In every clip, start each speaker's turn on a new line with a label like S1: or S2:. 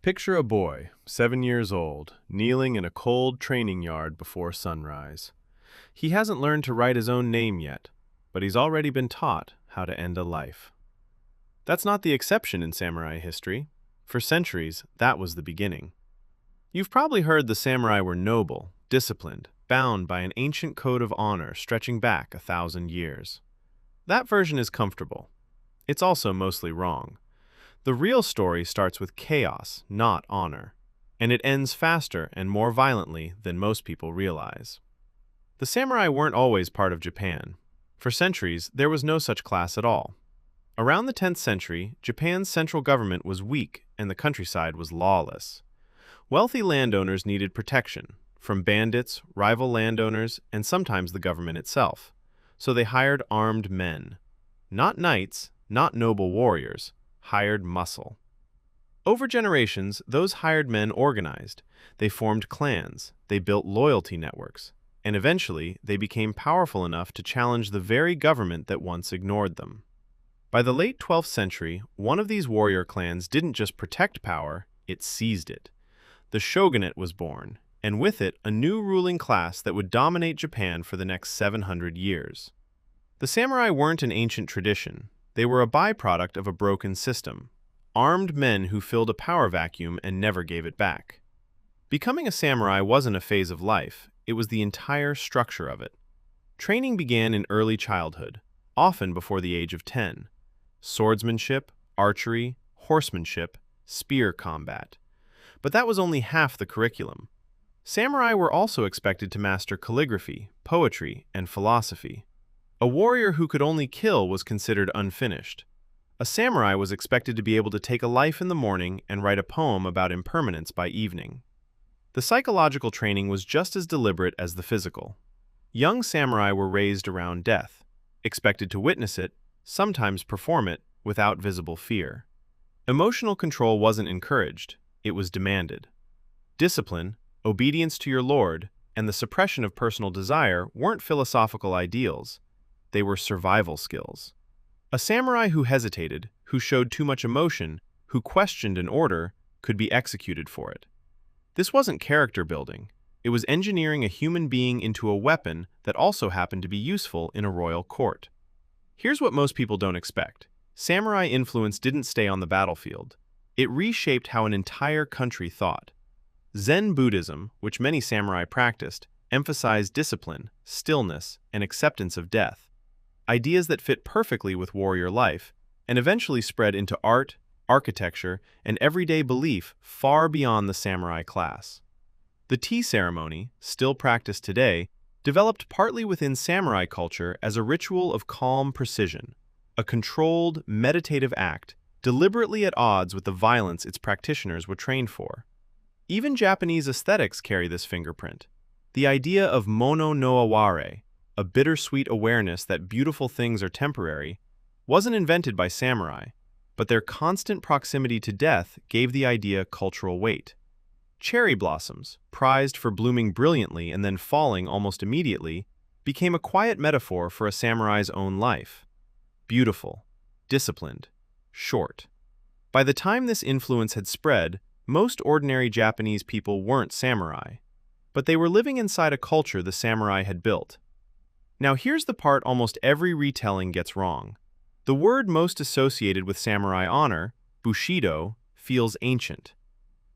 S1: Picture a boy, 7 years old, kneeling in a cold training yard before sunrise. He hasn't learned to write his own name yet, but he's already been taught how to end a life. That's not the exception in samurai history. For centuries, that was the beginning. You've probably heard the samurai were noble, disciplined, bound by an ancient code of honor stretching back 1,000 years. That version is comfortable. It's also mostly wrong. The real story starts with chaos, not honor, and it ends faster and more violently than most people realize. The samurai weren't always part of Japan. For centuries, there was no such class at all. Around the 10th century, Japan's central government was weak and the countryside was lawless. Wealthy landowners needed protection, from bandits, rival landowners, and sometimes the government itself. So they hired armed men. Not knights, not noble warriors, hired muscle. Over generations, those hired men organized. They formed clans, they built loyalty networks, and eventually they became powerful enough to challenge the very government that once ignored them. By the late 12th century, one of these warrior clans didn't just protect power, it seized it. The shogunate was born, and with it, a new ruling class that would dominate Japan for the next 700 years. The samurai weren't an ancient tradition. They were a byproduct of a broken system, armed men who filled a power vacuum and never gave it back. Becoming a samurai wasn't a phase of life, it was the entire structure of it. Training began in early childhood, often before the age of 10. Swordsmanship, archery, horsemanship, spear combat. But that was only half the curriculum. Samurai were also expected to master calligraphy, poetry, and philosophy. A warrior who could only kill was considered unfinished. A samurai was expected to be able to take a life in the morning and write a poem about impermanence by evening. The psychological training was just as deliberate as the physical. Young samurai were raised around death, expected to witness it, sometimes perform it, without visible fear. Emotional control wasn't encouraged, it was demanded. Discipline, obedience to your lord, and the suppression of personal desire weren't philosophical ideals. They were survival skills. A samurai who hesitated, who showed too much emotion, who questioned an order, could be executed for it. This wasn't character building. It was engineering a human being into a weapon that also happened to be useful in a royal court. Here's what most people don't expect. Samurai influence didn't stay on the battlefield. It reshaped how an entire country thought. Zen Buddhism, which many samurai practiced, emphasized discipline, stillness, and acceptance of death. Ideas that fit perfectly with warrior life, and eventually spread into art, architecture, and everyday belief far beyond the samurai class. The tea ceremony, still practiced today, developed partly within samurai culture as a ritual of calm precision, a controlled, meditative act deliberately at odds with the violence its practitioners were trained for. Even Japanese aesthetics carry this fingerprint. The idea of mono no aware, a bittersweet awareness that beautiful things are temporary, wasn't invented by samurai, but their constant proximity to death gave the idea cultural weight. Cherry blossoms, prized for blooming brilliantly and then falling almost immediately, became a quiet metaphor for a samurai's own life. Beautiful, disciplined, short. By the time this influence had spread, most ordinary Japanese people weren't samurai, but they were living inside a culture the samurai had built. Now here's the part almost every retelling gets wrong. The word most associated with samurai honor, Bushido, feels ancient.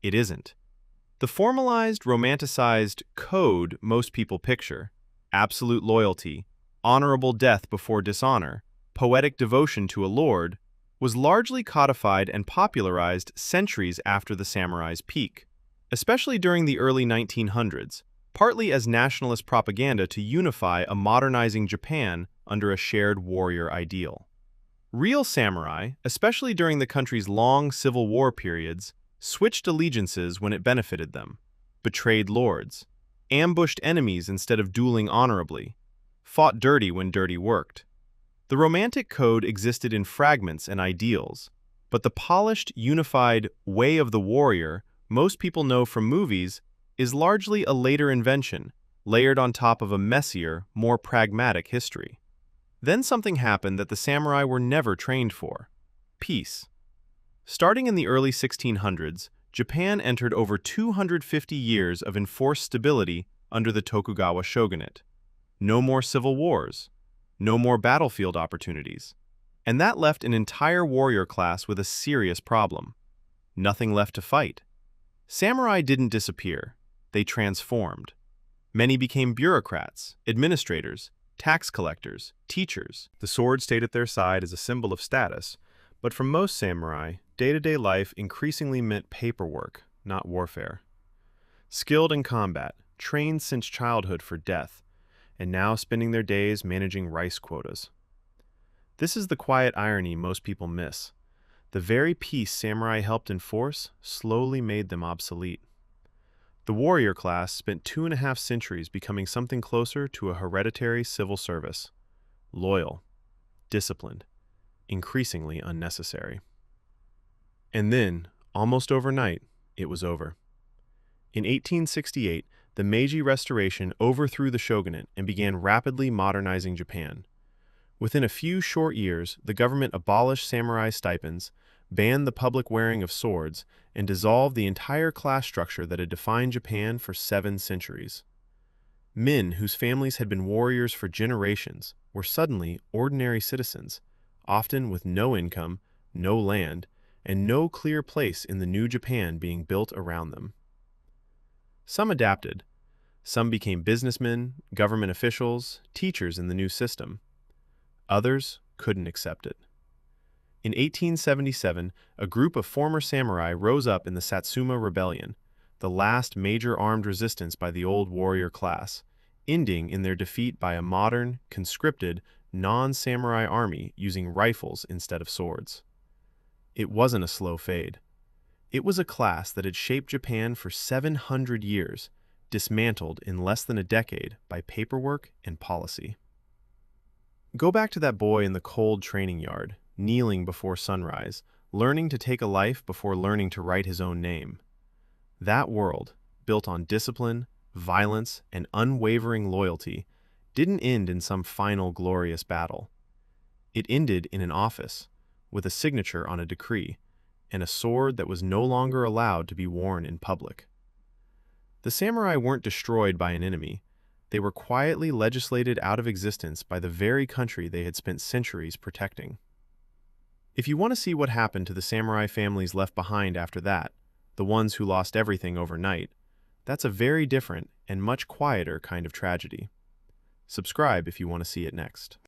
S1: It isn't. The formalized, romanticized code most people picture, absolute loyalty, honorable death before dishonor, poetic devotion to a lord, was largely codified and popularized centuries after the samurai's peak, especially during the early 1900s, partly as nationalist propaganda to unify a modernizing Japan under a shared warrior ideal. Real samurai, especially during the country's long civil war periods, switched allegiances when it benefited them, betrayed lords, ambushed enemies instead of dueling honorably, fought dirty when dirty worked. The romantic code existed in fragments and ideals, but the polished, unified way of the warrior most people know from movies is largely a later invention, layered on top of a messier, more pragmatic history. Then something happened that the samurai were never trained for: peace. Starting in the early 1600s, Japan entered over 250 years of enforced stability under the Tokugawa shogunate. No more civil wars, no more battlefield opportunities. And that left an entire warrior class with a serious problem. Nothing left to fight. Samurai didn't disappear, they transformed. Many became bureaucrats, administrators, tax collectors, teachers. The sword stayed at their side as a symbol of status, but for most samurai, day-to-day life increasingly meant paperwork, not warfare. Skilled in combat, trained since childhood for death, and now spending their days managing rice quotas. This is the quiet irony most people miss. The very peace samurai helped enforce slowly made them obsolete. The warrior class spent 2.5 centuries becoming something closer to a hereditary civil service. Loyal, disciplined, increasingly unnecessary. And then, almost overnight, it was over. In 1868, the Meiji Restoration overthrew the shogunate and began rapidly modernizing Japan. Within a few short years, the government abolished samurai stipends, banned the public wearing of swords, and dissolved the entire class structure that had defined Japan for 7 centuries. Men whose families had been warriors for generations were suddenly ordinary citizens, often with no income, no land, and no clear place in the new Japan being built around them. Some adapted. Some became businessmen, government officials, teachers in the new system. Others couldn't accept it. In 1877, a group of former samurai rose up in the Satsuma Rebellion, the last major armed resistance by the old warrior class, ending in their defeat by a modern, conscripted, non-samurai army using rifles instead of swords. It wasn't a slow fade. It was a class that had shaped Japan for 700 years, dismantled in less than a decade by paperwork and policy. Go back to that boy in the cold training yard, kneeling before sunrise, learning to take a life before learning to write his own name. That world, built on discipline, violence, and unwavering loyalty, didn't end in some final glorious battle. It ended in an office, with a signature on a decree, and a sword that was no longer allowed to be worn in public. The samurai weren't destroyed by an enemy. They were quietly legislated out of existence by the very country they had spent centuries protecting. If you want to see what happened to the samurai families left behind after that, the ones who lost everything overnight, that's a very different and much quieter kind of tragedy. Subscribe if you want to see it next.